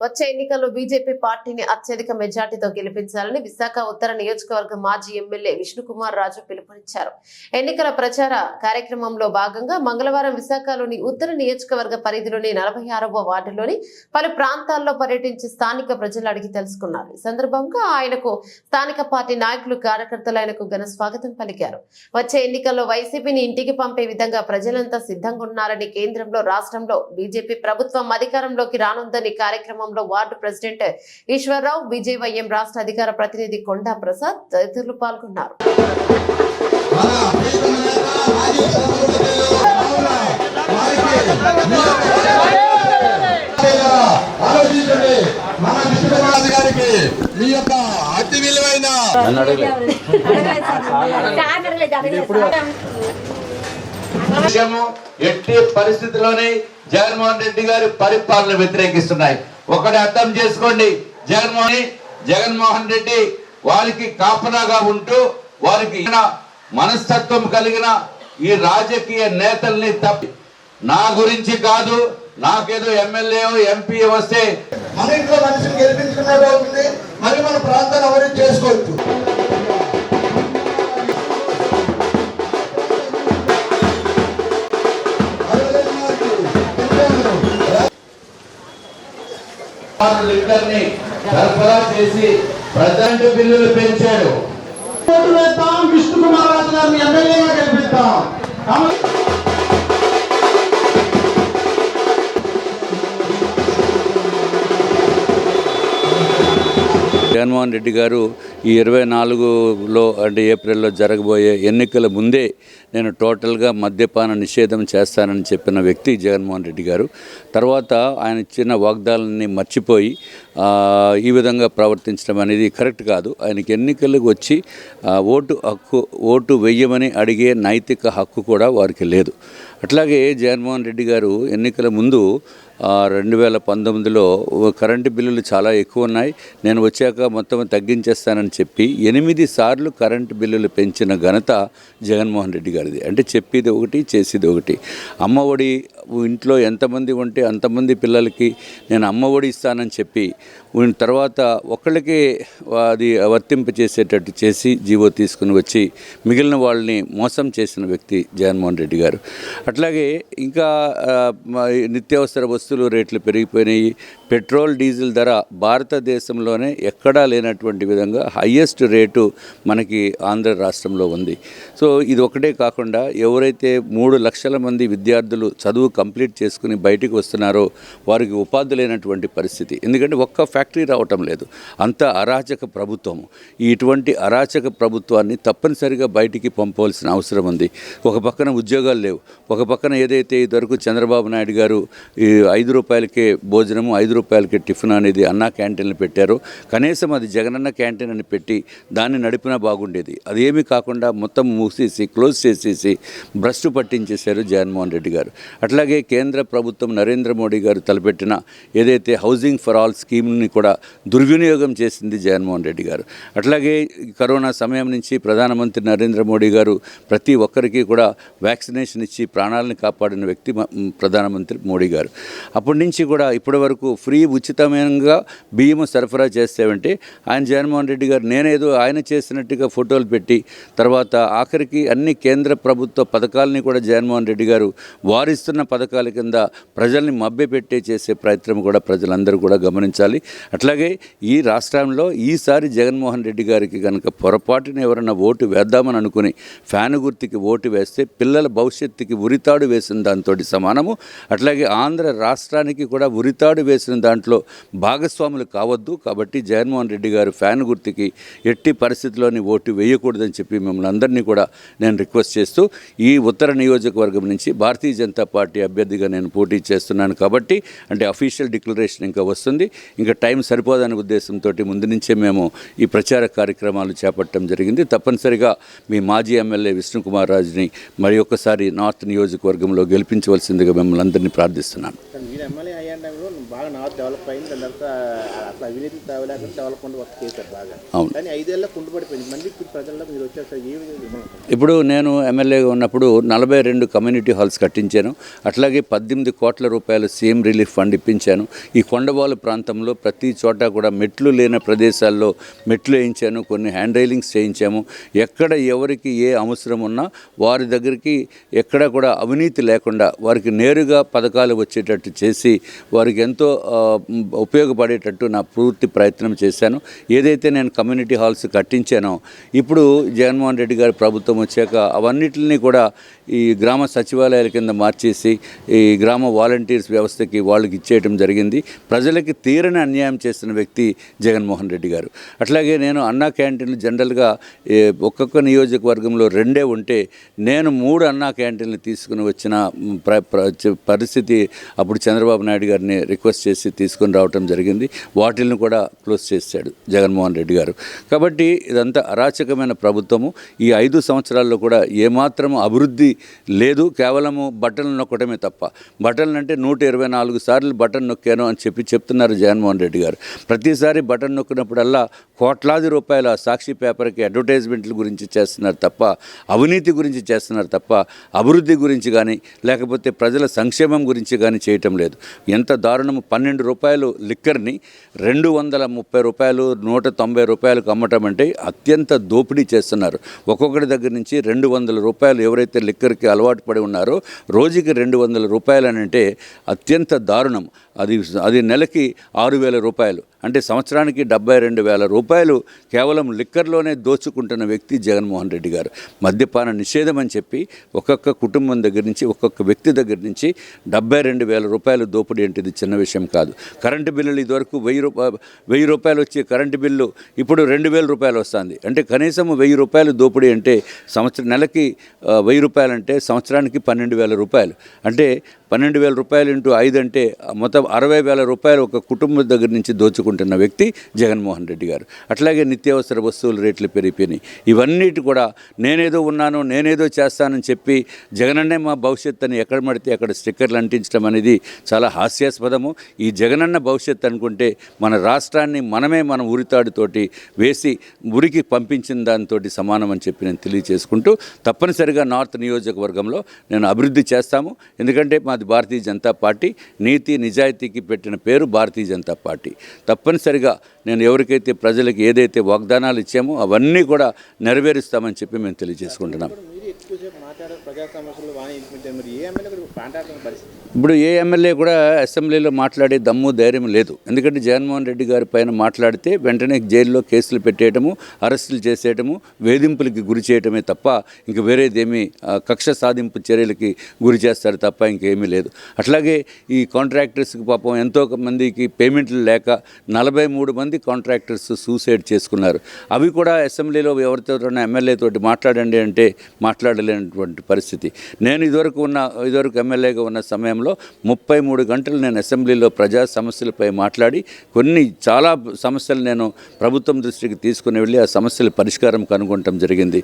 వచ్చే ఎన్నికల్లో బీజేపీ పార్టీని అత్యధిక మెజార్టీతో గెలిపించాలని విశాఖ ఉత్తర నియోజకవర్గ మాజీ ఎమ్మెల్యే విష్ణుకుమార్ రాజు పిలుపునిచ్చారు. ఎన్నికల ప్రచార కార్యక్రమంలో భాగంగా మంగళవారం విశాఖలోని ఉత్తర నియోజకవర్గ పరిధిలోని 46వ వార్డులోని పలు ప్రాంతాల్లో పర్యటించి స్థానిక ప్రజలు అడిగి తెలుసుకున్నారు. ఈ సందర్భంగా ఆయనకు స్థానిక పార్టీ నాయకులు, కార్యకర్తలు ఆయనకు ఘన స్వాగతం పలికారు. వచ్చే ఎన్నికల్లో వైసీపీని ఇంటికి పంపే విధంగా ప్రజలంతా సిద్ధంగా ఉన్నారని, కేంద్రంలో, రాష్ట్రంలో బీజేపీ ప్రభుత్వం అధికారంలోకి రానుందని కార్యక్రమం వార్డు ప్రెసిడెంట్ ఈశ్వరరావు, బీజేవైఎం రాష్ట్ర అధికార ప్రతినిధి కొండా ప్రసాద్ తదితరులు పాల్గొన్నారు. ఎట్టి పరిస్థితుల్లోనే జగన్మోహన్ రెడ్డి గారి పరిపాలన వ్యతిరేకిస్తున్నాయి. ఒకటి అర్థం చేసుకోండి, జగన్మోహన్ రెడ్డి వారికి కాపలాగా ఉంటూ వారికి మనస్తత్వం కలిగిన ఈ రాజకీయ నేతల్ని తప్పి నా గురించి కాదు, నాకేదో ఎమ్మెల్యే ఎంపీ వస్తే మన ఇంట్లో మనిషిని గెలిపించుకున్నట్టు అవుతుంది, మరి మన ప్రాంతాన్ని ఎవరు చేసుకోవచ్చు. లిక్కర్ని సరఫరా చేసి ప్రజెంట్ బిల్లులు పెంచాడు. విష్ణుకుమార్ రాజు గారిని ఎమ్మెల్యేగా గెలిపిస్తాం. జగన్మోహన్ రెడ్డి గారు ఈ 24లో అంటే ఏప్రిల్లో జరగబోయే ఎన్నికల ముందే నేను టోటల్గా మద్యపాన నిషేధం చేస్తానని చెప్పిన వ్యక్తి జగన్మోహన్ రెడ్డి గారు. తర్వాత ఆయన ఇచ్చిన వాగ్దానాన్ని మర్చిపోయి ఈ విధంగా ప్రవర్తించడం అనేది కరెక్ట్ కాదు. ఆయనకి ఎన్నికలకు వచ్చి ఓటు వెయ్యమని అడిగే నైతిక హక్కు కూడా వారికి లేదు. అట్లాగే జగన్మోహన్ రెడ్డి గారు ఎన్నికల ముందు 2019లో కరెంటు బిల్లులు చాలా ఎక్కువ ఉన్నాయి, నేను వచ్చాక మొత్తం తగ్గించేస్తానని చెప్పి 8 సార్లు కరెంటు బిల్లులు పెంచిన ఘనత జగన్మోహన్ రెడ్డి గారిది. అంటే చెప్పేది ఒకటి, చేసేది ఒకటి. అమ్మఒడి ఇంట్లో ఎంతమంది ఉంటే అంతమంది పిల్లలకి నేను అమ్మఒడి ఇస్తానని చెప్పి తర్వాత ఒకళ్ళకి అది వర్తింపచేసేటట్టు చేసి జీవో తీసుకుని వచ్చి మిగిలిన వాళ్ళని మోసం చేసిన వ్యక్తి జగన్మోహన్ రెడ్డి గారు. అట్లాగే ఇంకా నిత్యావసర వస్తువులు రేట్లు పెరిగిపోయినాయి. పెట్రోల్, డీజిల్ ధర భారతదేశంలోనే ఎక్కడా లేనటువంటి విధంగా హయ్యెస్ట్ రేటు మనకి ఆంధ్ర రాష్ట్రంలో ఉంది. సో ఇది ఒకటే కాకుండా ఎవరైతే 3 లక్షల మంది విద్యార్థులు చదువు కంప్లీట్ చేసుకుని బయటికి వస్తున్నారో వారికి ఉపాధి లేనటువంటి పరిస్థితి. ఎందుకంటే ఒక్క ఫ్యాక్టరీ రావటం లేదు, అంత అరాచక ప్రభుత్వము. ఇటువంటి అరాచక ప్రభుత్వాన్ని తప్పనిసరిగా బయటికి పంపవలసిన అవసరం ఉంది. ఒక పక్కన ఉద్యోగాలు లేవు, ఒక పక్కన ఏదైతే ఇదివరకు చంద్రబాబు నాయుడు గారు ఈ 5 రూపాయలకే భోజనము, 5 రూపాయలకే టిఫిన్ అనేది అన్నా క్యాంటీన్లు పెట్టారు. కనీసం అది జగనన్న క్యాంటీన్ అని పెట్టి దాన్ని నడిపినా బాగుండేది. అదేమీ కాకుండా మొత్తం మూసేసి క్లోజ్ చేసేసి భ్రష్టు పట్టించేశారు జగన్మోహన్ రెడ్డి గారు. అట్లాగే కేంద్ర ప్రభుత్వం నరేంద్ర మోడీ గారు తలపెట్టిన ఏదైతే హౌసింగ్ ఫర్ ఆల్ స్కీమ్ని కూడా దుర్వినియోగం చేసింది జగన్మోహన్ రెడ్డి గారు. అట్లాగే కరోనా సమయం నుంచి ప్రధానమంత్రి నరేంద్ర మోడీ గారు ప్రతి ఒక్కరికి కూడా వ్యాక్సినేషన్ ఇచ్చి ప్రాణాలను కాపాడిన వ్యక్తి ప్రధానమంత్రి మోడీ గారు. అప్పటి నుంచి కూడా ఇప్పటి వరకు ఫ్రీ ఉచితంగా బియ్యం సరఫరా చేస్తామంటే ఆయన జగన్మోహన్ రెడ్డి గారు నేనేదో ఆయన చేసినట్టుగా ఫోటోలు పెట్టి తర్వాత ఆఖరికి అన్ని కేంద్ర ప్రభుత్వ పథకాలని కూడా జగన్మోహన్ రెడ్డి గారు వారిస్తున్న పథకాల కింద ప్రజల్ని మభ్యపెట్టే చేసే ప్రయత్నం కూడా ప్రజలందరూ కూడా గమనించాలి. అట్లాగే ఈ రాష్ట్రంలో ఈసారి జగన్మోహన్ రెడ్డి గారికి కనుక పొరపాటున ఎవరన్నా ఓటు వేద్దామని అనుకుని ఫ్యాన్ గుర్తుకి ఓటు వేస్తే పిల్లల భవిష్యత్తుకి ఉరితాడు వేసిన దాంతో సమానము. అట్లాగే ఆంధ్ర రాష్ట్రానికి కూడా ఉరితాడు వేసిన దాంట్లో భాగస్వాములు కావద్దు. కాబట్టి జగన్మోహన్ రెడ్డి గారు ఫ్యాన్ గుర్తుకి ఎట్టి పరిస్థితుల్లోని ఓటు వేయకూడదని చెప్పి మిమ్మల్ని అందరినీ కూడా నేను రిక్వెస్ట్ చేస్తూ ఈ ఉత్తర నియోజకవర్గం నుంచి భారతీయ జనతా పార్టీ అభ్యర్థిగా నేను పోటీ చేస్తున్నాను. కాబట్టి అంటే అఫీషియల్ డిక్లరేషన్ ఇంకా వస్తుంది, ఇంకా టైం సరిపోదనే ఉద్దేశంతో ముందు నుంచే మేము ఈ ప్రచార కార్యక్రమాలు చేపట్టడం జరిగింది. తప్పనిసరిగా మీ మాజీ ఎమ్మెల్యే విష్ణుకుమార్ రాజుని మరి ఒక్కసారి నార్త్ నియోజకవర్గంలో గెలిపించవలసిందిగా మిమ్మల్ని అందరినీ ప్రార్థిస్తున్నాను. బాగా నార్త్ డెవలప్ అయింది, దాని తర్వాత అట్లా అవినీతి తేవలేక డెవలప్మెంట్ వర్క్ చేశారు బాగా. అవును. కానీ 5 ఏళ్ళ కుంటుపడిపోయింది. మళ్ళీ ఇప్పుడు ప్రజల్లో మీరు వచ్చేసరికి ఏ విధంగా? ఇప్పుడు నేను ఎమ్మెల్యేగా ఉన్నప్పుడు 42 కమ్యూనిటీ హాల్స్ కట్టించాను. అట్లాగే 18 కోట్ల రూపాయలు సీఎం రిలీఫ్ ఫండ్ ఇప్పించాను. ఈ కొండవాలు ప్రాంతంలో ప్రతి చోట కూడా మెట్లు లేని ప్రదేశాల్లో మెట్లు వేయించాను, కొన్ని హ్యాండ్ రైలింగ్స్ చేయించాము. ఎక్కడ ఎవరికి ఏ అవసరం ఉన్నా వారి దగ్గరికి ఎక్కడ కూడా అవినీతి లేకుండా వారికి నేరుగా పథకాలు వచ్చేటట్టు చేసి వారికి ఎంతో ఉపయోగపడేటట్టు నా పూర్తి ప్రయత్నం చేశాను. ఏదైతే నేను కమ్యూనిటీ హాల్స్ కట్టించానో ఇప్పుడు జగన్మోహన్ రెడ్డి గారి ప్రభుత్వం వచ్చాక అవన్నిటిని కూడా ఈ గ్రామ సచివాలయాల కింద మార్చేసి ఈ గ్రామ వాలంటీర్స్ వ్యవస్థకి వాళ్ళకి ఇచ్చేయటం జరిగింది. ప్రజలకి తీరని అన్యాయం చేస్తున్న వ్యక్తి జగన్మోహన్ రెడ్డి గారు. అట్లాగే నేను అన్నా క్యాంటీన్లు జనరల్గా ఒక్కొక్క నియోజకవర్గంలో 2 ఉంటే నేను 3 అన్నా క్యాంటీన్లు తీసుకుని వచ్చిన పరిస్థితి అప్పుడు చంద్రబాబు నాయుడు గారిని రిక్వెస్ట్ చేసి తీసుకుని రావటం జరిగింది. వాటిల్ని కూడా క్లోజ్ చేశాడు జగన్మోహన్ రెడ్డి గారు. కాబట్టి ఇదంతా అరాచకమైన ప్రభుత్వము. ఈ 5 సంవత్సరాల్లో కూడా ఏమాత్రం అభివృద్ధి లేదు. కేవలము బటన్లు నొక్కడమే తప్ప. బటన్లు అంటే 124 సార్లు బటన్ నొక్కాను అని చెప్తున్నారు జగన్మోహన్ రెడ్డి గారు. ప్రతిసారి బటన్ నొక్కినప్పుడల్లా కోట్లాది రూపాయల సాక్షి పేపర్కి అడ్వర్టైజ్మెంట్ల గురించి చేస్తున్నారు తప్ప అవినీతి గురించి చేస్తున్నారు తప్ప అభివృద్ధి గురించి కానీ లేకపోతే ప్రజల సంక్షేమం గురించి కానీ చేయటం లేదు. ఎంత దారుణము! 12 రూపాయలు లిక్కర్ని 230 రూపాయలు 190 రూపాయలకు అమ్మటం అంటే అత్యంత దోపిడీ చేస్తున్నారు. ఒక్కొక్కటి దగ్గర నుంచి 200 రూపాయలు ఎవరైతే లిక్కర్కి అలవాటు పడి ఉన్నారో రోజుకి 200 రూపాయలు అని అంటే అత్యంత దారుణం. అది నెలకి 6,000 రూపాయలు అంటే సంవత్సరానికి 72,000 రూపాయలు కేవలం లిక్కర్లోనే దోచుకుంటున్న వ్యక్తి జగన్మోహన్ రెడ్డి గారు. మద్యపాన నిషేధం అని చెప్పి ఒక్కొక్క కుటుంబం దగ్గర నుంచి ఒక్కొక్క వ్యక్తి దగ్గర నుంచి 72,000 రూపాయలు దోపిడీ అంటే ఇది చిన్న విషయం కాదు. కరెంటు బిల్లులు ఇదివరకు 1,000 రూపాయలు వచ్చే కరెంటు బిల్లు ఇప్పుడు 2,000 రూపాయలు వస్తుంది. అంటే కనీసం 1,000 రూపాయలు దోపిడీ అంటే నెలకి 1,000 రూపాయలు అంటే సంవత్సరానికి 12,000 రూపాయలు. అంటే 12,000 రూపాయలు ఇంటూ 5 అంటే మొత్తం 60,000 రూపాయలు ఒక కుటుంబం దగ్గర నుంచి దోచుకుంటున్న వ్యక్తి జగన్మోహన్ రెడ్డి గారు. అట్లాగే నిత్యావసర వస్తువుల రేట్లు పెరిగిపోయినాయి. ఇవన్నిటి కూడా నేనేదో ఉన్నాను నేనేదో చేస్తానని చెప్పి జగనన్నే మా భవిష్యత్తు అని ఎక్కడ పడితే అక్కడ స్టిక్కర్లు అంటించడం అనేది చాలా హాస్యాస్పదము. ఈ జగనన్న భవిష్యత్తు అనుకుంటే మన రాష్ట్రాన్ని మన ఉరితాడుతోటి వేసి ఉరికి పంపించిన దానితో సమానం అని చెప్పి నేను తెలియజేసుకుంటూ తప్పనిసరిగా నార్త్ నియోజకవర్గంలో నేను అభివృద్ధి చేస్తాము. ఎందుకంటే మాది భారతీయ జనతా పార్టీ, నీతి నిజాయితీకి పెట్టిన పేరు భారతీయ జనతా పార్టీ. తప్పనిసరిగా నేను ఎవరికైతే ప్రజలకు ఏదైతే వాగ్దానాలు ఇచ్చామో అవన్నీ కూడా నెరవేరుస్తామని చెప్పి మేము తెలియజేసుకుంటున్నాం. ఇప్పుడు ఏ ఎమ్మెల్యే కూడా అసెంబ్లీలో మాట్లాడే దమ్ము ధైర్యం లేదు. ఎందుకంటే జగన్మోహన్ రెడ్డి గారి పైన మాట్లాడితే వెంటనే జైల్లో కేసులు పెట్టేయటము, అరెస్టులు చేసేయటము, వేధింపులకి గురి చేయటమే తప్ప ఇంక వేరేదేమీ కక్ష సాధింపు చర్యలకి గురి చేస్తారు తప్ప ఇంకేమీ లేదు. అట్లాగే ఈ కాంట్రాక్టర్స్కి పాపం ఎంతో మందికి పేమెంట్లు లేక 43 మంది కాంట్రాక్టర్స్ సూసైడ్ చేసుకున్నారు. అవి కూడా అసెంబ్లీలో ఎవరితో ఎమ్మెల్యే తోటి మాట్లాడండి అంటే మాట్లాడలేనటువంటి పరిస్థితి. నేను ఇదివరకు ఎమ్మెల్యేగా ఉన్న సమయంలో 33 గంటలు నేను అసెంబ్లీలో ప్రజా సమస్యలపై మాట్లాడి చాలా సమస్యలు నేను ప్రభుత్వం దృష్టికి తీసుకుని వెళ్ళి ఆ సమస్యల పరిష్కారం కనుగొనడం జరిగింది.